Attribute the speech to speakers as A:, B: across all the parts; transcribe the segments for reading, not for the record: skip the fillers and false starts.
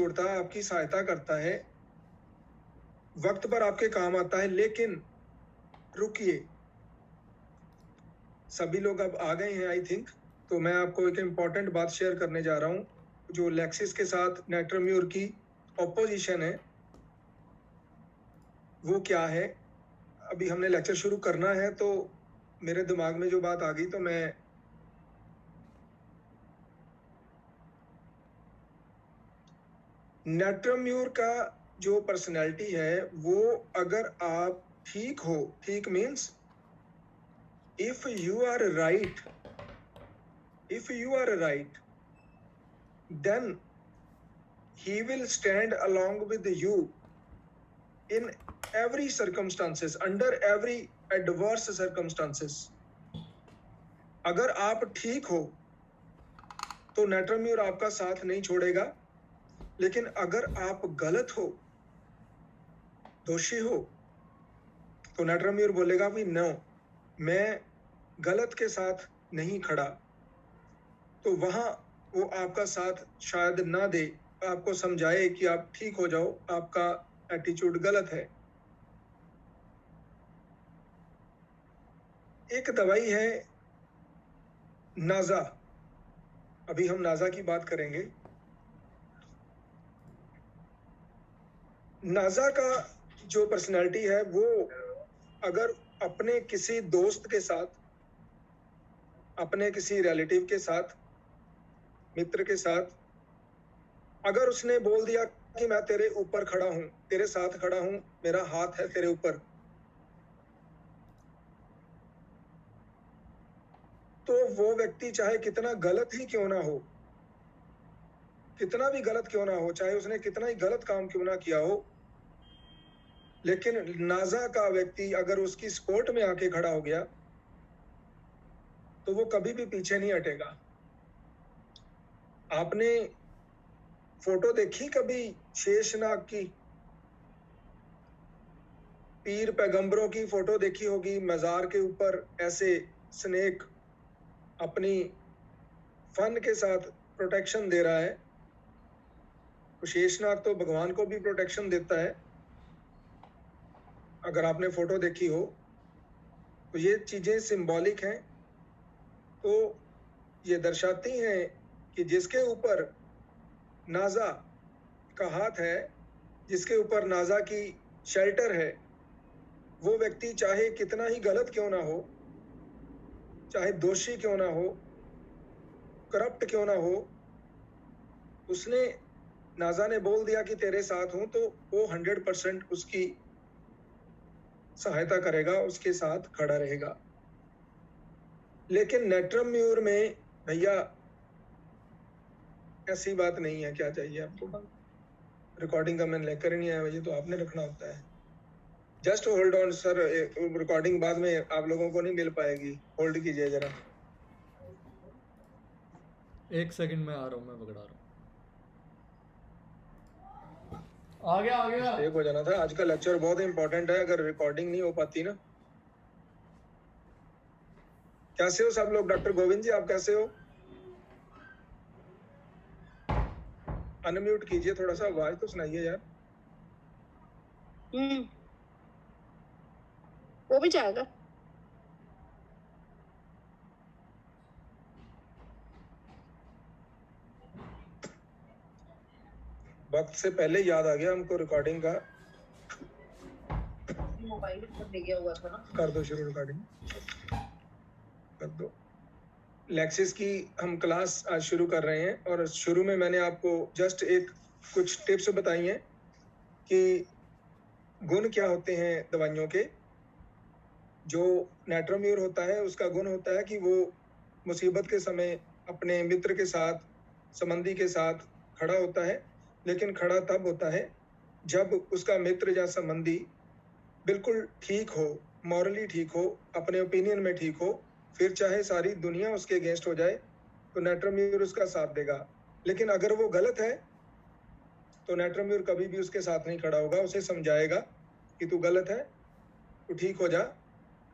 A: छोड़ता, आपकी सहायता करता है, वक्त पर आपके काम आता है। लेकिन रुकिए, सभी लोग अब आ गए हैं आई थिंक, तो मैं आपको एक इम्पॉर्टेंट बात शेयर करने जा रहा हूँ। जो लेक्सिस के साथ नेट्रम्यूर की ऑपोजिशन है वो क्या है। अभी हमने लेक्चर शुरू करना है, तो मेरे दिमाग में जो बात आ गई, तो मैं नेट्रम्यूर का जो पर्सनैलिटी है वो, अगर आप ठीक हो, ठीक means if you are right, if you are right, then he will stand along with you in every circumstances, under every adverse circumstances. अगर आप ठीक हो तो नेट्रम्यूर आपका साथ नहीं छोड़ेगा, लेकिन अगर आप गलत हो, दोषी हो, तो नेट्रम्यूर बोलेगा भी नो, मैं गलत के साथ नहीं खड़ा। तो वहां वो आपका साथ शायद ना दे, आपको समझाए कि आप ठीक हो जाओ, आपका एटीट्यूड गलत है। एक दवाई है नाजा, अभी हम नाजा की बात करेंगे। नाजा का जो पर्सनालिटी है वो, अगर अपने किसी दोस्त के साथ, अपने किसी रिलेटिव के साथ, मित्र के साथ, अगर उसने बोल दिया कि मैं तेरे ऊपर खड़ा हूं, तेरे साथ खड़ा हूं, मेरा हाथ है तेरे ऊपर, तो वो व्यक्ति चाहे कितना गलत ही क्यों ना हो, कितना भी गलत क्यों ना हो, चाहे उसने कितना ही गलत काम क्यों ना किया हो, लेकिन नाजा का व्यक्ति अगर उसकी सपोर्ट में आके खड़ा हो गया तो वो कभी भी पीछे नहीं हटेगा। आपने फोटो देखी कभी शेषनाग की, पीर पैगंबरों की फोटो देखी होगी, मजार के ऊपर ऐसे स्नेक अपनी फन के साथ प्रोटेक्शन दे रहा है। तो शेषनाग तो भगवान को भी प्रोटेक्शन देता है, अगर आपने फोटो देखी हो। तो ये चीजें सिंबॉलिक हैं, तो ये दर्शाती हैं कि जिसके ऊपर नाजा का हाथ है, जिसके ऊपर नाजा की शेल्टर है, वो व्यक्ति चाहे कितना ही गलत क्यों ना हो, चाहे दोषी क्यों ना हो, करप्ट क्यों ना हो, उसने, नाजा ने बोल दिया कि तेरे साथ हूं, तो वो 100% उसकी सहायता करेगा, उसके साथ खड़ा रहेगा। लेकिन नेट्रम्यूर में भैया ऐसी बात नहीं है। क्या चाहिए आपको? रिकॉर्डिंग का मैंने लेकर ही नहीं आया, ये तो आपने रखना होता है। Just hold on sir, recording बाद में आप लोगों को नहीं मिल पाएगी, होल्ड कीजिए जरा।
B: एक सेकंड में आ रहा हूँ, मैं पकड़ा रहा हूँ। आ गया
A: मिस्टेक हो जाना था। आज का लेक्चर बहुत इंपॉर्टेंट है, अगर रिकॉर्डिंग नहीं हो पाती ना। कैसे हो सब लोग? डॉक्टर गोविंद जी आप कैसे हो? अनम्यूट कीजिए थोड़ा सा, आवाज तो सुनाइए यार।
C: वो भी जाएगा।
A: वक्त से पहले याद आ गया हमको रिकॉर्डिंग का।
C: मोबाइल पर ले गया हुआ था ना।
A: कर दो शुरू, रिकॉर्डिंग कर दो। लेक्सिस की हम क्लास आज शुरू कर रहे हैं, और शुरू में मैंने आपको जस्ट एक कुछ टिप्स बताई हैं कि गुण क्या होते हैं दवाइयों के। जो नेट्रोम्यूर होता है उसका गुण होता है कि वो मुसीबत के समय अपने मित्र के साथ, संबंधी के साथ खड़ा होता है, लेकिन खड़ा तब होता है जब उसका मित्र या संबंधी बिल्कुल ठीक हो, मॉरली ठीक हो, अपने ओपिनियन में ठीक हो। फिर चाहे सारी दुनिया उसके अगेंस्ट हो जाए तो नेट्रोम्यूर उसका साथ देगा। लेकिन अगर वो गलत है तो नेट्रोम्यूर कभी भी उसके साथ नहीं खड़ा होगा, उसे समझाएगा कि तू गलत है, तू ठीक हो जा,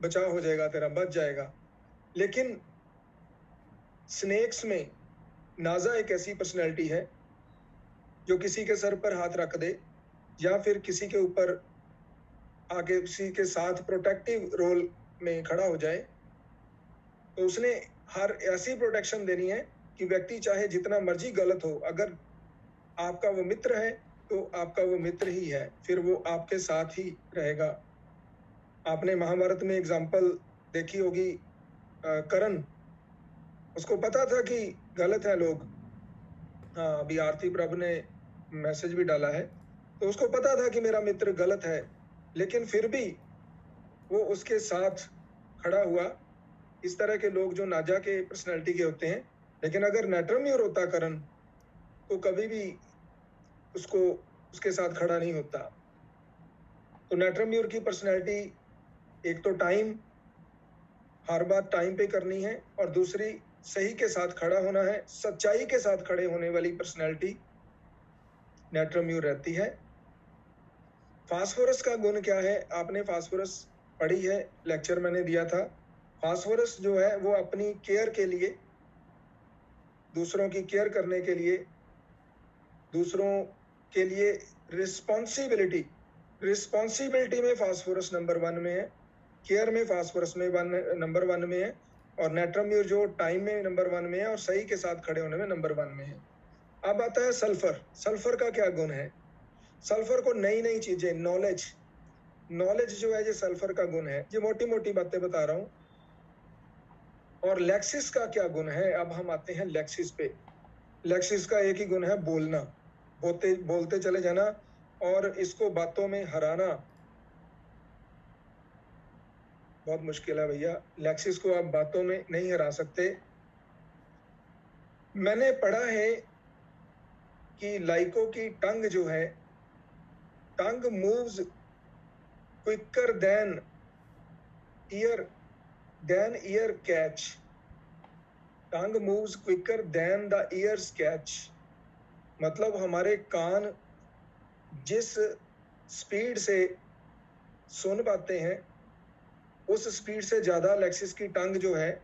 A: बचाव हो जाएगा तेरा, बच जाएगा। लेकिन स्नेक्स में नाजा एक ऐसी पर्सनैलिटी है जो किसी के सर पर हाथ रख दे या फिर किसी के ऊपर आगे किसी के साथ प्रोटेक्टिव रोल में खड़ा हो जाए, तो उसने हर ऐसी प्रोटेक्शन देनी है कि व्यक्ति चाहे जितना मर्जी गलत हो, अगर आपका वो मित्र है तो आपका वो मित्र ही है, फिर वो आपके साथ ही रहेगा। आपने महाभारत में एग्जाम्पल देखी होगी, कर्ण, उसको पता था कि गलत है लोग। हाँ, अभी आरती प्रभ ने मैसेज भी डाला है, तो उसको पता था कि मेरा मित्र गलत है, लेकिन फिर भी वो उसके साथ खड़ा हुआ। इस तरह के लोग जो नाजा के पर्सनैलिटी के होते हैं, लेकिन अगर नेट्रम्यूर होता करण, तो कभी भी उसको उसके साथ खड़ा नहीं होता। तो नेट्रम्यूर की पर्सनैलिटी एक तो टाइम, हर बात टाइम पे करनी है, और दूसरी सही के साथ खड़ा होना है, सच्चाई के साथ खड़े होने वाली पर्सनैलिटी नेट्रम्यूर रहती है। फास्फोरस का गुण क्या है? आपने फास्फोरस पढ़ी है, लेक्चर मैंने दिया था। फास्फोरस जो है वो अपनी केयर के लिए, दूसरों की केयर करने के लिए, दूसरों के लिए रिस्पॉन्सिबिलिटी में फास्फोरस नंबर 1 में है, केयर में फास्फोरस में नंबर 1 में है, और नेट्रम्यूर जो टाइम में नंबर 1 में है और सही के साथ खड़े होने में नंबर 1 में है। अब आता है सल्फर। सल्फर का क्या गुण है? सल्फर को नई नई चीजें, नॉलेज जो है ये सल्फर का गुण है। ये मोटी मोटी बातें बता रहा हूं। और लेक्सिस का क्या गुण है? अब हम आते हैं लेक्सिस पे। लेक्सिस का एक ही गुण है, बोलना, बोलते चले जाना, और इसको बातों में हराना बहुत मुश्किल है भैया। लेक्सिस को आप बातों में नहीं हरा सकते। मैंने पढ़ा है कि लाइको की टंग जो है, tongue moves quicker than ear catch. Tongue moves quicker than the ears catch. मतलब हमारे कान जिस स्पीड से सुन पाते हैं, उस स्पीड से ज्यादा लेक्सिस की टंग जो है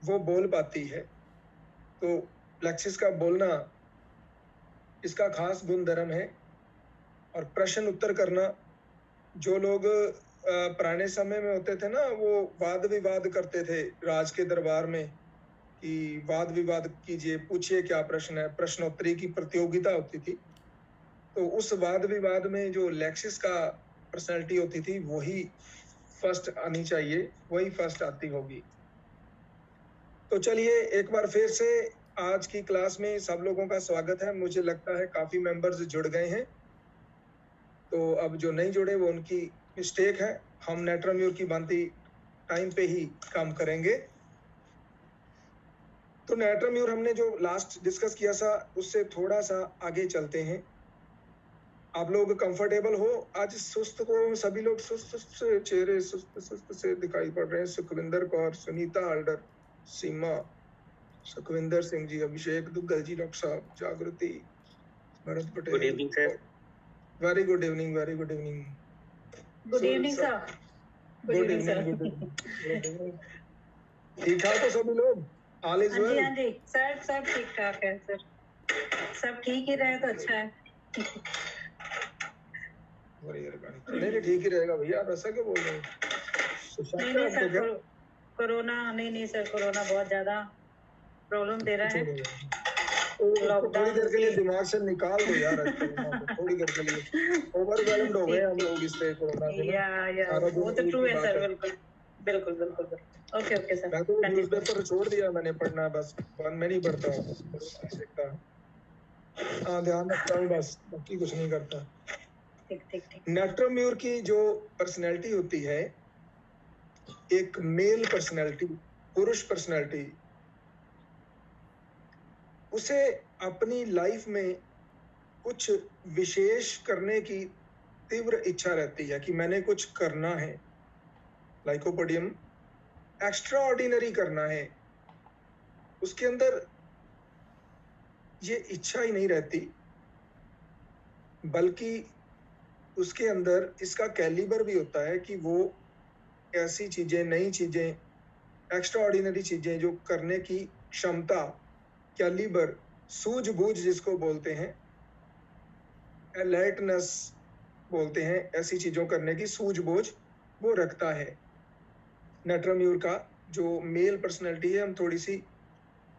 A: वो बोल पाती है। तो लेक्सिस का बोलना इसका खास गुणधर्म है। और प्रश्न उत्तर करना, जो लोग पुराने समय में होते थे ना, वो वाद विवाद करते थे राज के दरबार में कि वाद विवाद कीजिए, पूछिए क्या प्रश्न है, प्रश्नोत्तरी की प्रतियोगिता होती थी। तो उस वाद विवाद में जो लेक्सिस का पर्सनैलिटी होती थी वही फर्स्ट आनी चाहिए, वही फर्स्ट आती होगी। तो चलिए एक बार फिर से आज की क्लास में सब लोगों का स्वागत है। मुझे लगता है काफी मेंबर्स जुड़ गए हैं, तो अब जो नहीं जुड़े वो उनकी मिस्टेक है। हम नेट्रम्यूर की भांति टाइम पे ही काम करेंगे। तो नेट्रम्यूर हमने जो लास्ट डिस्कस किया था उससे थोड़ा सा आगे चलते हैं। आप लोग कंफर्टेबल हो? आज सुस्त को सभी लोग सुस्त चेहरे सुस्त से दिखाई पड़ रहे हैं। सुखविंदर कौर, सुनीता हल्डर, सीमा, सुखविंदर सिंह जी, अभिषेक दुग्गल जी, डॉक्टर साहब, जागृति, Bharat Patel.
D: Good evening sir.
A: Very good evening, very good evening.
C: Good evening sir.
A: Good evening. ठीक ठाक हो सभी लोग? All is well?
C: हाँ जी सर, सब ठीक ठाक है सर। सब ठीक ही रहे तो अच्छा है।
A: नहीं ठीक ही रहेगा भैया, आप ऐसा क्यों बोल रहे हो?
C: नहीं सर, कोरोना नहीं सर, कोरोना बहुत ज्यादा प्रॉब्लम दे रहा है।
A: थोड़ी देर के लिए दिमाग से निकाल दो यार, थोड़ी देर के लिए ओवरवेल्म्ड हो गए हम लोग इससे, कोरोना से।
C: या वो तो ट्रू है सर, बिल्कुल। Okay sir.
A: मैं तो न्यूज़पेपर छोड़ दिया मैंने पढ़ना, बस मैं नहीं पढ़ता हूँ। हाँ, ध्यान रखता हूँ बस, बाकी कुछ नहीं करता।
C: ठीक।
A: नेट्रम्यूर की जो पर्सनैलिटी होती है, एक मेल पर्सनैलिटी, पुरुष पर्सनैलिटी, उसे अपनी लाइफ में कुछ विशेष करने की तीव्र इच्छा रहती है कि मैंने कुछ करना है, लाइकोपोडियम एक्स्ट्रा ऑर्डिनरी करना है। उसके अंदर ये इच्छा ही नहीं रहती, बल्कि उसके अंदर इसका कैलिबर भी होता है कि वो ऐसी चीजें, नई चीजें, एक्स्ट्रा ऑर्डिनरी चीजें जो करने की क्षमता, कैलिबर, सूझबूझ जिसको बोलते हैं, अलर्टनेस बोलते हैं, ऐसी चीज़ों करने की सूझबूझ वो रखता है। नटरम्यूर का जो मेल पर्सनैलिटी है, हम थोड़ी सी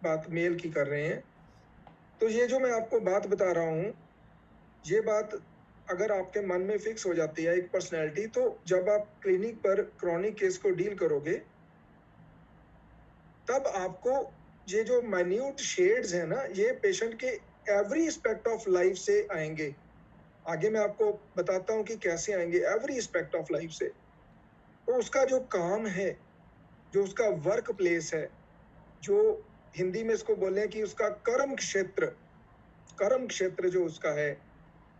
A: बात मेल की कर रहे हैं। तो ये जो मैं आपको बात बता रहा हूँ, ये बात अगर आपके मन में फिक्स हो जाती है एक पर्सनैलिटी, तो जब आप क्लिनिक पर क्रॉनिक केस को डील करोगे, तब आपको ये जो माइन्यूट शेड्स है ना, ये पेशेंट के एवरी एस्पेक्ट ऑफ लाइफ से आएंगे। आगे मैं आपको बताता हूँ कि कैसे आएंगे, एवरी एस्पेक्ट ऑफ लाइफ से। तो उसका जो काम है, जो उसका वर्क प्लेस है, जो हिंदी में इसको बोले कि उसका कर्म क्षेत्र जो उसका है,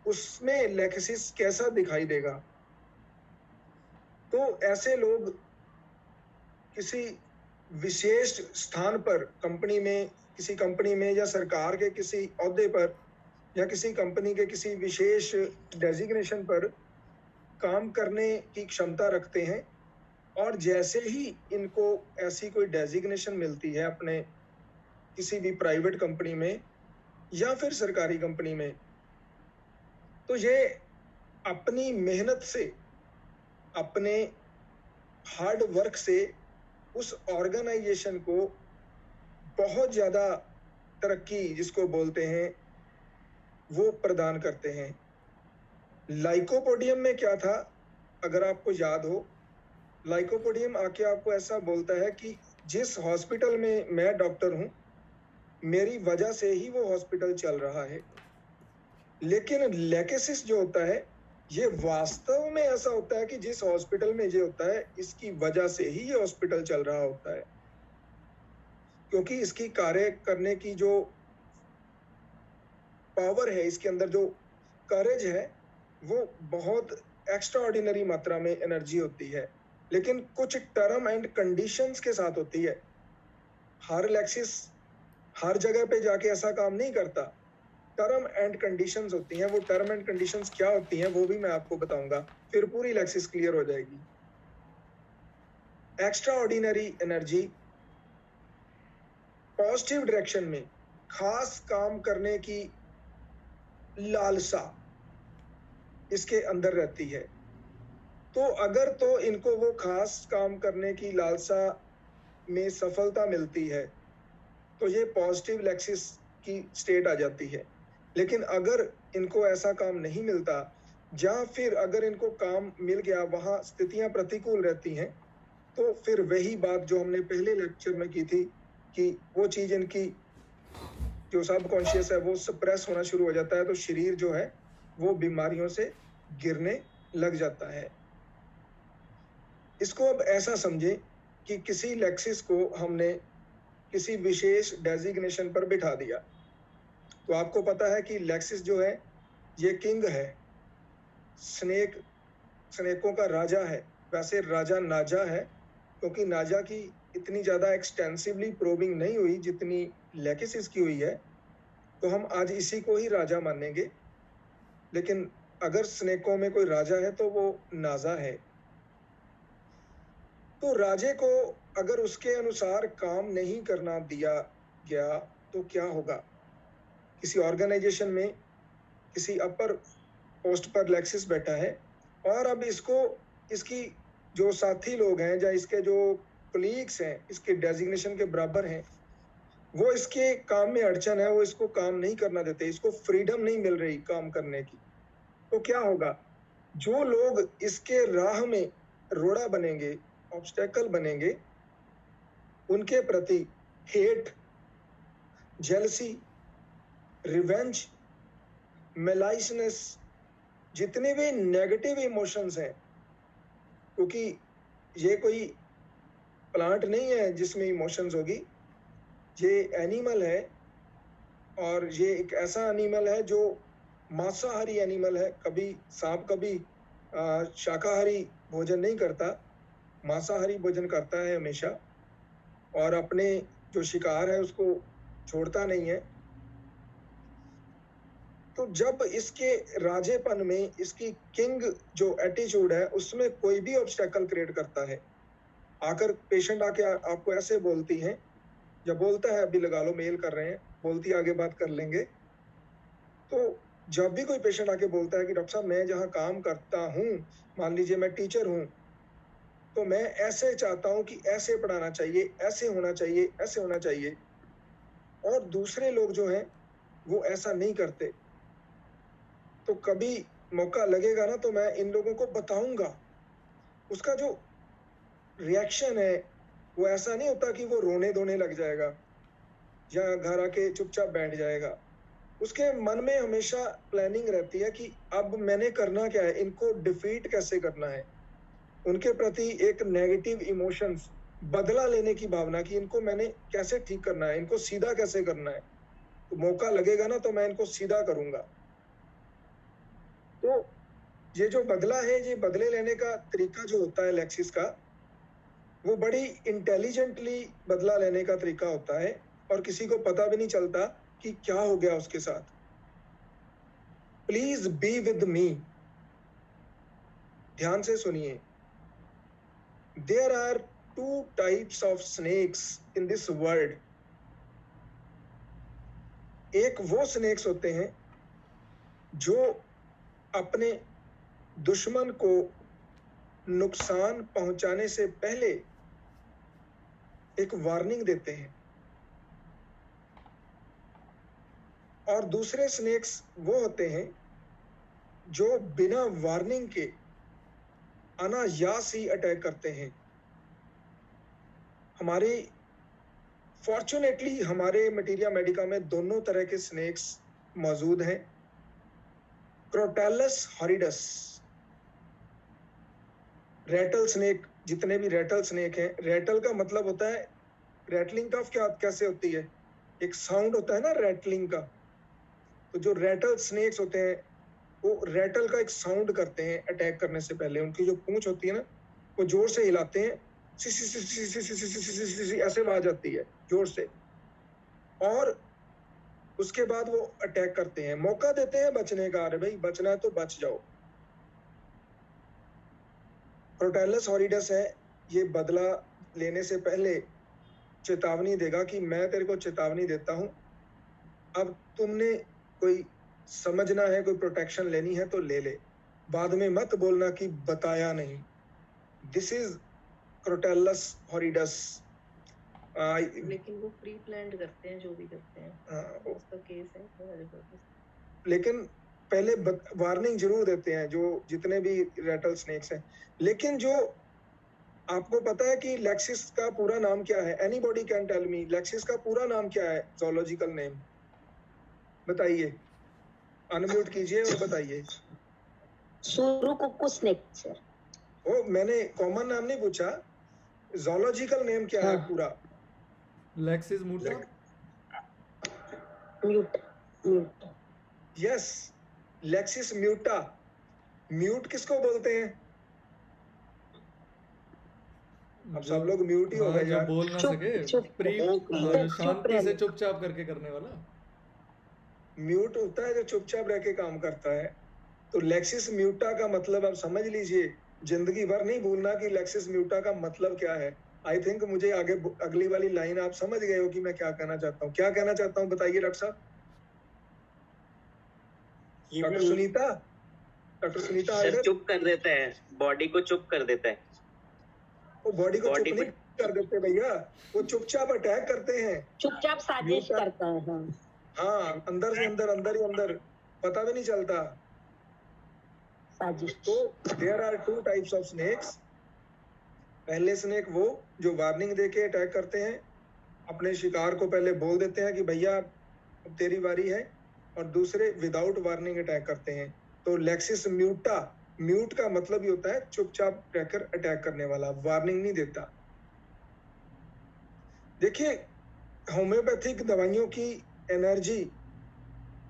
A: उसमें लेक्सिस कैसा दिखाई देगा। तो ऐसे लोग किसी विशेष स्थान पर कंपनी में, किसी कंपनी में या सरकार के किसी ओहदे पर या किसी कंपनी के किसी विशेष डेजिग्नेशन पर काम करने की क्षमता रखते हैं। और जैसे ही इनको ऐसी कोई डेजिग्नेशन मिलती है अपने किसी भी प्राइवेट कंपनी में या फिर सरकारी कंपनी में, तो ये अपनी मेहनत से, अपने हार्ड वर्क से उस ऑर्गेनाइजेशन को बहुत ज़्यादा तरक्की जिसको बोलते हैं वो प्रदान करते हैं। लाइकोपोडियम में क्या था, अगर आपको याद हो, लाइकोपोडियम आके आपको ऐसा बोलता है कि जिस हॉस्पिटल में मैं डॉक्टर हूँ, मेरी वजह से ही वो हॉस्पिटल चल रहा है। लेकिन लेकेसिस जो होता है, ये वास्तव में ऐसा होता है कि जिस हॉस्पिटल में ये होता है, इसकी वजह से ही ये हॉस्पिटल चल रहा होता है, क्योंकि इसकी कार्य करने की जो पावर है, इसके अंदर जो करेज है, वो बहुत एक्स्ट्रा ऑर्डिनरी मात्रा में एनर्जी होती है, लेकिन कुछ टर्म एंड कंडीशंस के साथ होती है। हर लेक्सिस हर जगह पे जाके ऐसा काम नहीं करता, टर्म एंड कंडीशंस होती हैं। वो टर्म एंड कंडीशंस क्या होती हैं वो भी मैं आपको बताऊंगा, फिर पूरी लेक्सिस क्लियर हो जाएगी। Extra ordinary energy positive direction में खास काम करने की लालसा इसके अंदर रहती है। तो अगर तो इनको वो खास काम करने की लालसा में सफलता मिलती है, तो ये पॉजिटिव लेक्सिस की स्टेट आ जाती है। लेकिन अगर इनको ऐसा काम नहीं मिलता, या फिर अगर इनको काम मिल गया, वहाँ स्थितियाँ प्रतिकूल रहती हैं, तो फिर वही बात जो हमने पहले लेक्चर में की थी कि वो चीज़ इनकी जो सबकॉन्शियस है वो सप्रेस होना शुरू हो जाता है, तो शरीर जो है वो बीमारियों से गिरने लग जाता है। इसको अब ऐसा समझें कि किसी लेक्सिस को हमने किसी विशेष डेजिग्नेशन पर बिठा दिया, तो आपको पता है कि लेक्सिस जो है ये किंग है, स्नेकों का राजा है। वैसे राजा नाजा है, क्योंकि नाजा की इतनी ज़्यादा एक्सटेंसिवली प्रोबिंग नहीं हुई जितनी लेक्सिस की हुई है, तो हम आज इसी को ही राजा मानेंगे। लेकिन अगर स्नेकों में कोई राजा है तो वो नाजा है। तो राजे को अगर उसके अनुसार काम नहीं करना दिया गया तो क्या होगा। किसी ऑर्गेनाइजेशन में किसी अपर पोस्ट पर लेक्सिस बैठा है, और अब इसको इसकी जो साथी लोग हैं या इसके जो कलीग्स हैं, इसके डेजिग्नेशन के बराबर हैं, वो इसके काम में अड़चन है, वो इसको काम नहीं करना देते, इसको फ्रीडम नहीं मिल रही काम करने की। तो क्या होगा, जो लोग इसके राह में रोड़ा बनेंगे, ऑब्स्टेकल बनेंगे, उनके प्रति हेट, जेलसी, रिवेंज, मेलाइसनेस, जितने भी नेगेटिव इमोशंस हैं, क्योंकि ये कोई प्लांट नहीं है जिसमें इमोशंस होगी, ये एनिमल है, और ये एक ऐसा एनिमल है जो मांसाहारी एनिमल है। कभी सांप कभी शाकाहारी भोजन नहीं करता, मांसाहारी भोजन करता है हमेशा, और अपने जो शिकार है उसको छोड़ता नहीं है। तो जब इसके राजेपन में इसकी किंग जो एटीट्यूड है उसमें कोई भी ऑब्स्टेकल क्रिएट करता है, आकर पेशेंट आके आपको ऐसे बोलती हैं, या बोलता है, अभी लगा लो मेल कर रहे हैं, बोलती आगे बात कर लेंगे, तो जब भी कोई पेशेंट आके बोलता है कि डॉक्टर साहब मैं जहाँ काम करता हूँ, मान लीजिए मैं टीचर हूँ, तो मैं ऐसे चाहता हूँ कि ऐसे पढ़ाना चाहिए, ऐसे होना चाहिए, ऐसे होना चाहिए, और दूसरे लोग जो हैं वो ऐसा नहीं करते, तो कभी मौका लगेगा ना तो मैं इन लोगों को बताऊंगा। उसका जो रिएक्शन है वो ऐसा नहीं होता कि वो रोने धोने लग जाएगा या घर आके चुपचाप बैठ जाएगा। उसके मन में हमेशा प्लानिंग रहती है कि अब मैंने करना क्या है, इनको डिफीट कैसे करना है, उनके प्रति एक नेगेटिव इमोशंस, बदला लेने की भावना कि इनको मैंने कैसे ठीक करना है, इनको सीधा कैसे करना है। तो मौका लगेगा ना तो मैं इनको सीधा करूंगा। तो ये जो बदला है, ये बदले लेने का तरीका जो होता है लेक्सिस का, वो बड़ी इंटेलिजेंटली बदला लेने का तरीका होता है और किसी को पता भी नहीं चलता कि क्या हो गया उसके साथ। प्लीज बी विद मी, ध्यान से सुनिए। There are 2 types of snakes in this world. एक वो स्नेक्स होते हैं जो अपने दुश्मन को नुकसान पहुंचाने से पहले एक वार्निंग देते हैं, और दूसरे स्नेक्स वो होते हैं जो बिना वार्निंग के अनायास ही अटैक करते हैं। हमारी फॉर्चुनेटली हमारे मटीरिया मेडिका में दोनों तरह के स्नेक्स मौजूद हैं। क्रोटैलस हॉरिडस, रेटल स्नेक, जितने भी रेटल स्नेक हैं, रेटल का मतलब होता है रेटलिंग का क्या कैसे होती है, एक साउंड होता है ना रेटलिंग का। तो जो रेटल स्नेक्स होते हैं वो रेटल का एक साउंड करते हैं अटैक करने से पहले। उनकी जो पूंछ होती है ना वो जोर से हिलाते हैं, सी सी सी सी सी सी सी सी सी सी सी ऐसे आवाज आती है जोर से, और उसके बाद वो अटैक करते हैं, मौका देते हैं बचने का। अरे भाई बचना है तो बच जाओ। क्रोटैलस हॉरिडस है, ये बदला लेने से पहले चेतावनी देगा कि मैं तेरे को चेतावनी देता हूं, अब तुमने कोई समझना है, कोई प्रोटेक्शन लेनी है तो ले ले, बाद में मत बोलना कि बताया नहीं। This is Crotalus horridus.
D: लेकिन वो प्री प्लान्ड करते हैं जो भी करते हैं, उसका केस है तो
A: लेकिन पहले वार्निंग जरूर देते हैं जो जितने भी रेटल स्नेक्स हैं। लेकिन जो आपको पता है कि लेक्सिस का पूरा नाम क्या है? Anybody can tell me lexis का पूरा नाम क्या है, जोलॉजिकल नेम बताइए, अनम्यूट कीजिए और बताइए।
E: सुरुकुक्कू स्नेक सर।
A: ओ मैंने कॉमन नाम नहीं पूछा, जोलॉजिकल नेम क्या है पूरा?
B: Lachesis muta.
E: Mute mute
A: yes, Lachesis muta. Mute किसको बोलते हैं? अब सब लोग म्यूट ही हो गए
B: जो
A: यार।
B: बोल ना
E: चुप-
B: सके,
E: चुप
B: प्री
E: रहने।
B: शांति से
E: रहने।
B: चुपचाप करके करने वाला।
A: म्यूट होता है जो चुपचाप रह के काम करता है। तो लेक्सिस म्यूटा का मतलब आप समझ लीजिए, जिंदगी भर नहीं भूलना कि लेक्सिस म्यूटा का मतलब क्या है। आई थिंक मुझे आगे अगली वाली लाइन आप समझ गए हो कि मैं क्या कहना चाहता हूँ। क्या कहना चाहता हूँ बताइए डॉक्टर साहब। Doctor Sunita, doctor Sunita
F: sir
A: आइडर,
F: चुप कर देता है, बॉडी को चुप कर देता है।
A: वो बॉडी को चुप
F: बॉडी
A: नहीं कर देते भैया, वो चुपचाप अटैक करते हैं।
E: चुपचाप साजिश
A: म्यूटा-
E: करता है। हाँ
A: हाँ, अंदर से अंदर, अंदर ही अंदर, पता भी नहीं चलता।
E: साजिश।
A: तो there are 2 types of snakes. पहले स्नेक वो जो वार्निंग देके अटैक करते हैं, अपने शिकार को पहले बोल देते हैं कि भैया अब तेरी बारी है, और दूसरे विदाउट वार्निंग अटैक करते हैं। तो लेक्सिस म्यूटा, म्यूट का मतलब ही होता है चुपचाप रहकर अटैक करने वाला, वार्निंग नहीं देता। देखिए होम्योपैथिक दवाइयों की एनर्जी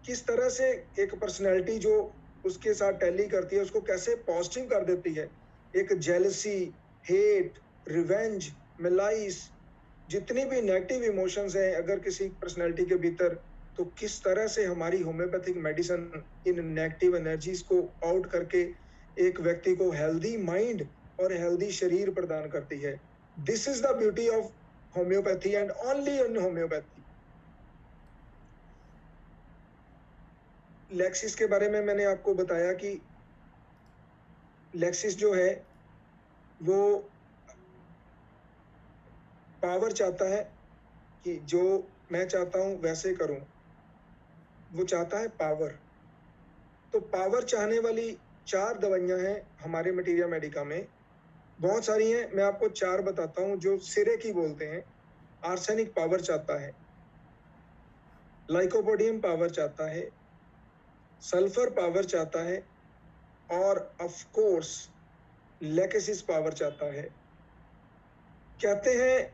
A: किस तरह से एक पर्सनैलिटी जो उसके साथ टैली करती है उसको कैसे पॉजिटिव कर देती है। एक जेलसी, हेट, रिवेंज, मिलाइस, जितनी भी नेगेटिव इमोशंस हैं अगर किसी पर्सनैलिटी के भीतर, तो किस तरह से हमारी homeopathic medicine in negative energies को आउट करके एक व्यक्ति को हेल्दी माइंड और हेल्दी शरीर प्रदान करती है। This is the beauty of homeopathy and only in homeopathy. Lexus के बारे में मैंने आपको बताया कि लेक्सिस जो है वो पावर चाहता है कि जो मैं चाहता हूं वैसे करूं, वो चाहता है पावर। तो पावर चाहने वाली 4 दवाइयां हैं हमारे मटीरिया मेडिका में, बहुत सारी हैं, मैं आपको 4 बताता हूं जो सिरे की बोलते हैं। आर्सेनिक पावर चाहता है, लाइकोपोडियम पावर चाहता है, सल्फर पावर चाहता है, और ऑफ कोर्स लेकेसिस पावर चाहता है। कहते हैं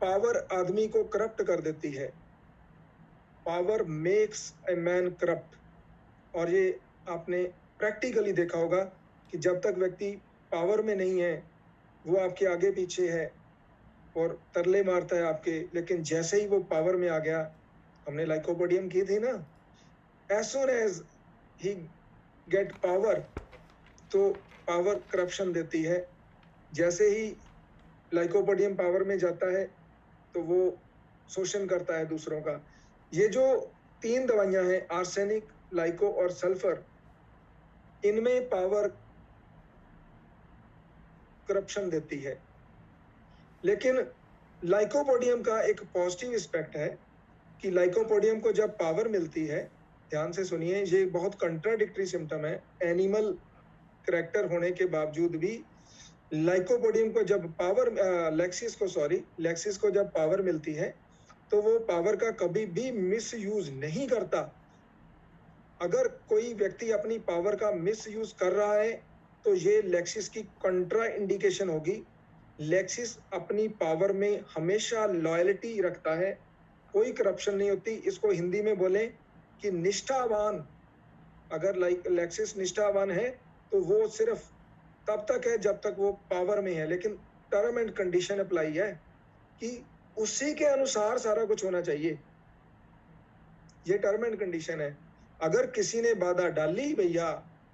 A: पावर आदमी को करप्ट कर देती है, power makes a man corrupt. और ये आपने प्रैक्टिकली देखा होगा कि जब तक व्यक्ति पावर में नहीं है वो आपके आगे पीछे है और तरले मारता है आपके, लेकिन जैसे ही वो पावर में आ गया, हमने लाइकोपोडियम की थी ना, as soon as he get power, तो पावर करप्शन देती है। जैसे ही लाइकोपोडियम पावर में जाता है तो वो शोषण करता है दूसरों का। ये जो 3 दवाइयां हैं, आर्सेनिक, लाइको और सल्फर, इनमें पावर करप्शन देती है। लेकिन लाइकोपोडियम का एक पॉजिटिव एस्पेक्ट है कि लाइकोपोडियम को जब पावर मिलती है, ध्यान से सुनिए, ये बहुत कंट्राडिक्टरी सिम्टम है, एनिमल करैक्टर होने के बावजूद भी लाइकोपोडियम को जब पावर लेक्सिस को जब पावर मिलती है तो वो पावर का कभी भी मिस यूज नहीं करता। अगर कोई व्यक्ति अपनी पावर का मिस यूज कर रहा है तो ये लेक्सिस की कंट्रा इंडिकेशन होगी। लेक्सिस अपनी पावर में हमेशा लॉयल्टी रखता है, कोई करप्शन नहीं होती। इसको हिंदी में बोलें कि निष्ठावान। अगर लेक्सिस निष्ठावान है तो वो सिर्फ तब तक है जब तक वो पावर में है, लेकिन टर्म एंड कंडीशन अप्लाई है कि उसी के अनुसार सारा कुछ होना चाहिए। ये टर्म एंड कंडीशन है। अगर किसी ने बाधा डाली भैया,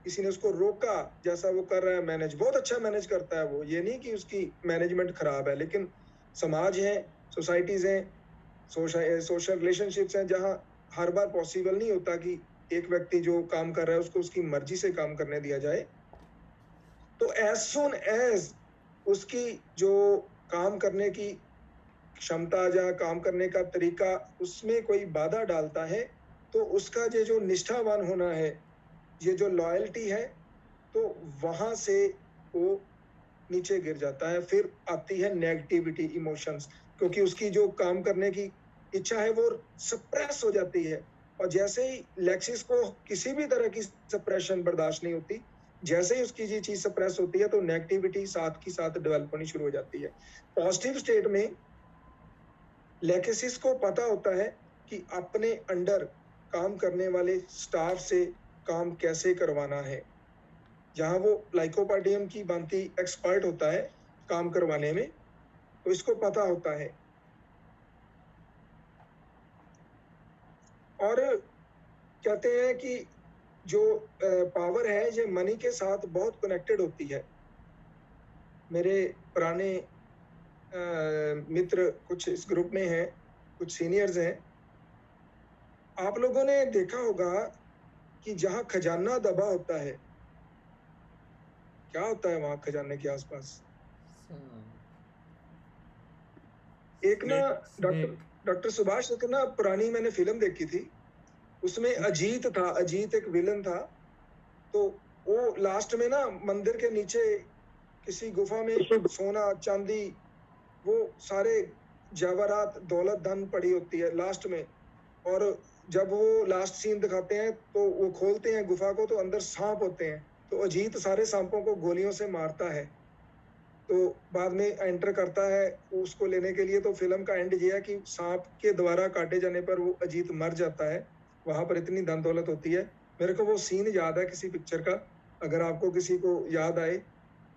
A: किसी ने उसको रोका, जैसा वो कर रहा है मैनेज, बहुत अच्छा मैनेज करता है वो, ये नहीं कि उसकी मैनेजमेंट खराब है, लेकिन समाज है, सोसाइटीज हैं, सोशल रिलेशनशिप्स हैं, जहाँ हर बार पॉसिबल नहीं होता कि एक व्यक्ति जो काम कर रहा है उसको उसकी मर्जी से काम करने दिया जाए। तो एज सुन एज उसकी जो काम करने की क्षमता या काम करने का तरीका, उसमें कोई बाधा डालता है तो उसका ये जो निष्ठावान होना है, ये जो लॉयल्टी है, तो वहां से वो नीचे गिर जाता है। फिर आती है नेगेटिविटी, इमोशंस, क्योंकि उसकी जो काम करने की इच्छा है वो सप्रेस हो जाती है। और जैसे ही लेक्सिस को किसी भी तरह की सप्रेशन बर्दाश्त नहीं होती, जैसे ही उसकी ये चीज सप्रेस होती है तो नेगेटिविटी साथ की साथ डेवलप होनी शुरू हो जाती है। पॉजिटिव स्टेट में लेक्सिस को पता होता है कि अपने अंडर काम करने वाले स्टाफ से काम कैसे करवाना है। जहां वो लाइकोपोडियम की भांति एक्सपर्ट होता है काम करवाने में, तो इसको पता होता है। और कहते हैं कि जो पावर है ये मनी के साथ बहुत कनेक्टेड होती है। मेरे पुराने मित्र कुछ इस ग्रुप में हैं, कुछ सीनियर्स हैं। आप लोगों ने देखा होगा कि जहां खजाना दबा होता है, क्या होता है वहां खजाने के आसपास? एक ना डॉक्टर सुभाष, एक ना पुरानी मैंने फिल्म देखी थी, उसमें अजीत था, अजीत एक विलन था। तो वो लास्ट में ना मंदिर के नीचे किसी गुफा में सोना चांदी, वो सारे जवाहरात दौलत धन पड़ी होती है लास्ट में। और जब वो लास्ट सीन दिखाते हैं तो वो खोलते हैं गुफा को, तो अंदर सांप होते हैं। तो अजीत सारे सांपों को गोलियों से मारता है, तो बाद में एंटर करता है उसको लेने के लिए। तो फिल्म का एंड ये है कि सांप के द्वारा काटे जाने पर वो अजीत मर जाता है। वहां पर इतनी धन दौलत होती है। मेरे को वो सीन याद है किसी पिक्चर का, अगर आपको किसी को याद आए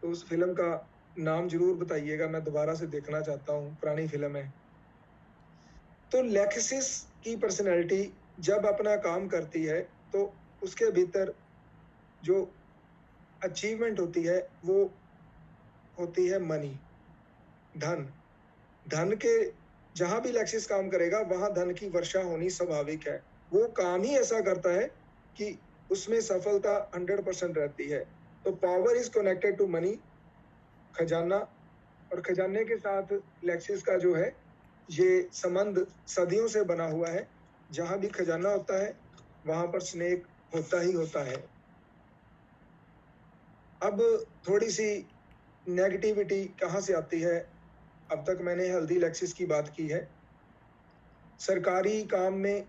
A: तो उस फिल्म का नाम जरूर बताइएगा, मैं दोबारा से देखना चाहता हूँ, पुरानी फिल्म है। तो लेक्सिस की पर्सनैलिटी जब अपना काम करती है तो उसके भीतर जो अचीवमेंट होती है वो होती है मनी, धन। धन के जहां भी लेक्सिस काम करेगा वहां धन की वर्षा होनी स्वाभाविक है। वो काम ही ऐसा करता है कि उसमें सफलता 100% रहती है। तो power is connected to money, खजाना, और खजाने के साथ लेक्सिस का जो है ये संबंध सदियों से बना हुआ है। जहां भी खजाना होता है वहां पर स्नेक होता ही होता है। अब थोड़ी सी नेगेटिविटी कहाँ से आती है? अब तक मैंने हेल्दी लेक्सिस की बात की है। सरकारी काम में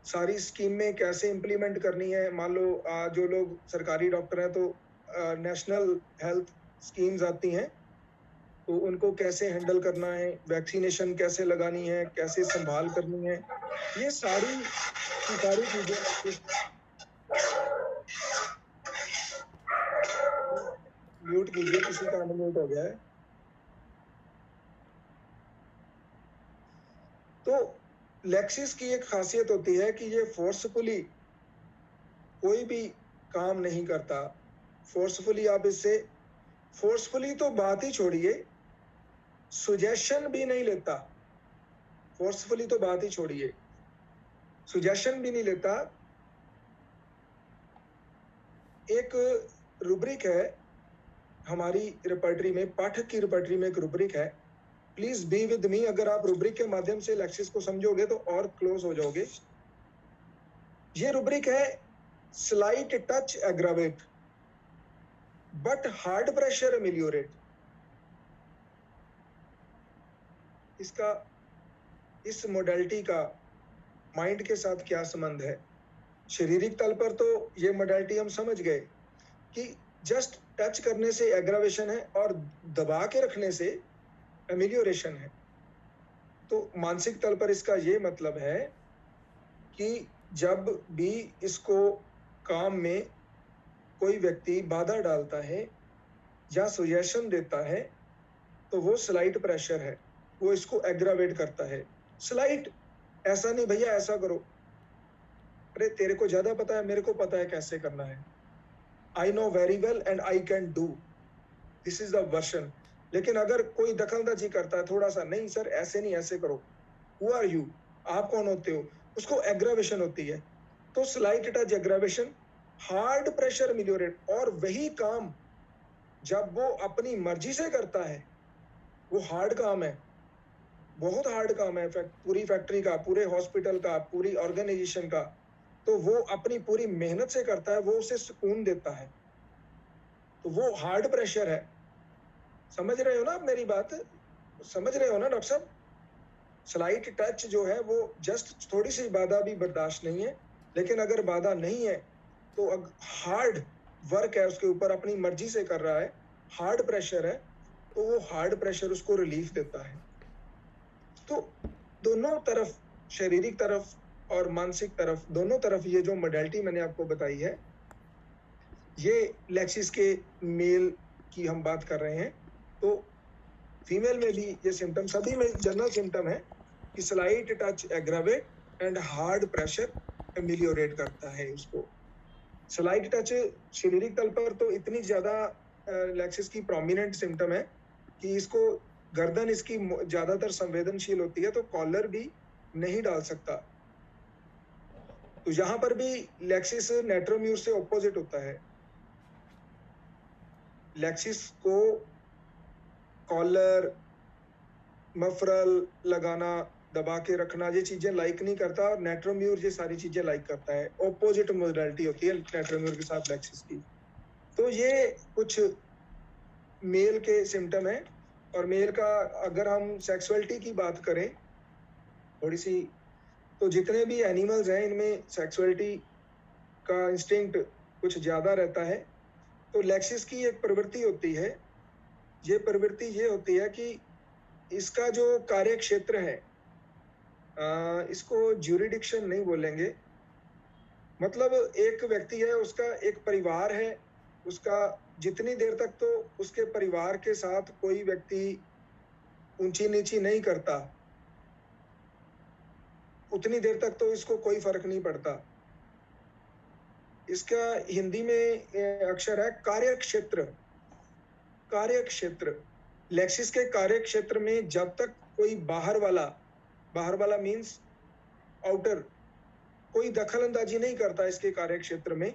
A: सारी स्कीम में कैसे इम्प्लीमेंट करनी है। मान लो जो लोग सरकारी डॉक्टर हैं तो नेशनल हेल्थ स्कीम्स आती हैं, तो उनको कैसे हैंडल करना है, वैक्सीनेशन कैसे लगानी है, कैसे संभाल करनी है, ये सारी चीजें। म्यूट कीजिए, किसी का अनम्यूट हो गया है। तो लेक्सिस की एक खासियत होती है कि ये फोर्सफुली कोई भी काम नहीं करता। फोर्सफुली आप इससे, फोर्सफुली तो बात ही छोड़िए, सुजेशन भी नहीं लेता। फोर्सफुली तो बात ही छोड़िए, सुजेशन भी नहीं लेता। एक रुब्रिक है हमारी रिपर्टरी में, पाठक की रिपर्टरी में एक रुब्रिक है, प्लीज बी विद मी। अगर आप रुब्रिक के माध्यम से लेक्सिस को समझोगे तो और क्लोज हो जाओगे। ये रुब्रिक है slight touch aggravate but hard pressure ameliorate. इसका, इस मोडेलिटी का माइंड के साथ क्या संबंध है? शारीरिक तल पर तो ये मोडेलिटी हम समझ गए कि जस्ट टच करने से एग्रावेशन है और दबा के रखने से एमिलियोरेशन है। तो मानसिक तल पर इसका ये मतलब है कि जब भी इसको काम में कोई व्यक्ति बाधा डालता है या सुजेशन देता है तो वो स्लाइट प्रेशर है, वो इसको एग्रावेट करता है। स्लाइट, ऐसा नहीं भैया ऐसा करो, अरे तेरे को ज्यादा पता है, मेरे को पता है कैसे करना है। I know very well and I can do, this is the version. लेकिन अगर कोई दखलंदाजी करता है थोड़ा सा, नहीं सर ऐसे नहीं ऐसे करो, हु आर यू, आप कौन होते हो, उसको एग्रावेशन होती है। तो slight touch aggravation, hard pressure ameliorate. और वही काम जब वो अपनी मर्जी से करता है, वो हार्ड काम है, बहुत हार्ड काम है, पूरी फैक्ट्री का, पूरे हॉस्पिटल का, पूरी ऑर्गेनाइजेशन का, तो वो अपनी पूरी मेहनत से करता है, वो उसे सुकून देता है, तो वो हार्ड प्रेशर है। समझ रहे हो ना आप मेरी बात? समझ रहे हो ना डॉक्टर साहब? स्लाइट टच जो है वो जस्ट थोड़ी सी बाधा भी बर्दाश्त नहीं है, लेकिन अगर बाधा नहीं है तो हार्ड वर्क है, उसके ऊपर अपनी मर्जी से कर रहा है, हार्ड प्रेशर है, तो वो हार्ड प्रेशर उसको रिलीफ देता है। तो दोनों तरफ, शारीरिक तरफ और मानसिक तरफ, दोनों तरफ ये जो मोडेलिटी मैंने आपको बताई है, ये लेक्सिस के मेल की हम बात कर रहे हैं। तो फीमेल में भी ये सिम्टम, सभी में जनरल सिम्टम है कि slight touch aggravate and hard pressure ameliorate करता है उसको। स्लाइट टच शारीरिक तल पर तो इतनी ज्यादा लेक्सिस की प्रोमिनेंट सिम्टम है कि इसको, गर्दन इसकी ज्यादातर संवेदनशील होती है, तो कॉलर भी नहीं डाल सकता। तो यहाँ पर भी लेक्सिस नेट्रोम्यूर से ऑपोजिट होता है। लेक्सिस को कॉलर, मफरल लगाना, दबा के रखना, ये चीजें लाइक नहीं करता, और नेट्रोम्यूर ये सारी चीजें लाइक करता है। ऑपोजिट मोडालिटी होती है नेट्रोम्यूर के साथ लेक्सिस की। तो ये कुछ मेल के सिम्टम है। और मेल का अगर हम सेक्सुअलिटी की बात करें थोड़ी सी, तो जितने भी एनिमल्स हैं इनमें सेक्सुअलिटी का इंस्टिंक्ट कुछ ज़्यादा रहता है। तो लेक्सिस की एक प्रवृत्ति होती है, ये प्रवृत्ति ये होती है कि इसका जो कार्य क्षेत्र है, इसको ज्यूरिडिक्शन नहीं बोलेंगे, मतलब एक व्यक्ति है, उसका एक परिवार है, उसका जितनी देर तक तो उसके परिवार के साथ कोई व्यक्ति ऊंची नीची नहीं करता, उतनी देर तक तो इसको कोई फर्क नहीं पड़ता। इसका हिंदी में अक्षर है कार्यक्षेत्र। कार्यक्षेत्र, लेक्सिस के कार्यक्षेत्र में जब तक कोई बाहर वाला मीन्स आउटर, कोई दखल अंदाजी नहीं करता इसके कार्य क्षेत्र में,